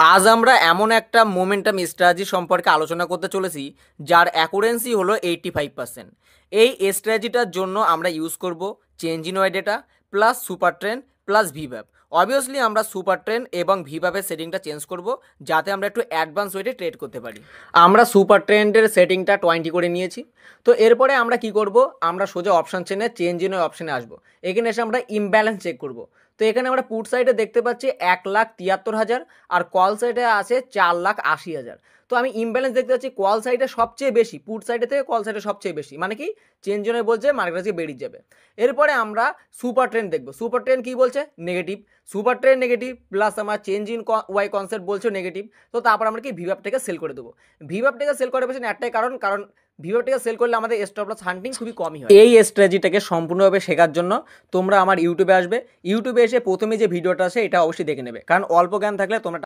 আজ আমরা এমন একটা মোমেন্টাম স্ট্র্যাটেজি সম্পর্কে আলোচনা করতে চলেছি যার অ্যাকুরেন্সি হলো 85%। এই স্ট্র্যাটেজিটার জন্য আমরা ইউজ করব change in Y data plus super trend plus ভিভ্যাপ। অবভিয়াসলি আমরা সুপার ট্রেন্ড এবং ভিভ্যাপের সেটিংটা চেঞ্জ করব যাতে আমরা একটু অ্যাডভান্স ওয়েতে ট্রেড করতে পারি। আমরা সুপার ট্রেন্ডের সেটিংটা 20 করে নিয়েছি। তো এরপরে আমরা কি করব, আমরা সোজা অপশান চেনে চেঞ্জ ইন ওয়াই অপশানে আসবো। এখানে এসে আমরা ইমব্যালেন্স চেক করব। তো এখানে আমরা পুট সাইডে দেখতে পাচ্ছি 1,73,000 আর কল সাইডে আছে 4,80,000। তো আমি ইমব্যালেন্স দেখতে পাচ্ছি কল সাইডে সবচেয়ে বেশি, পুট সাইডে থেকে কল সাইডে সবচেয়ে বেশি, মানে কি চেঞ্জ জন্য বলছে মার্কেট আজকে বেরিয়ে যাবে। এরপরে আমরা সুপার ট্রেন্ড দেখবো। সুপার ট্রেন্ড কি বলছে? Negative. Super trend negative plus আমার চেঞ্জ ইন ওয়াই কনসেপ্ট বলছে নেগেটিভ। তো তারপর আমরা কি ভিভ্যাপটাকে সেল করে দেবো। ভিভ্যাপটাকে সেল করার পেছনে একটাই কারণ ভিভোটাকে সেল করলে আমাদের স্টপ লস হান্টিং খুবই কমই হয়। এই স্ট্র্যাটেজিটাকে সম্পূর্ণভাবে শেখার জন্য তোমরা আমার ইউটিউবে আসবে। ইউটিউবে এসে প্রথমে যে ভিডিওটা আছে এটা অবশ্যই দেখে নেবে, কারণ অল্প জ্ঞান থাকলে তোমরা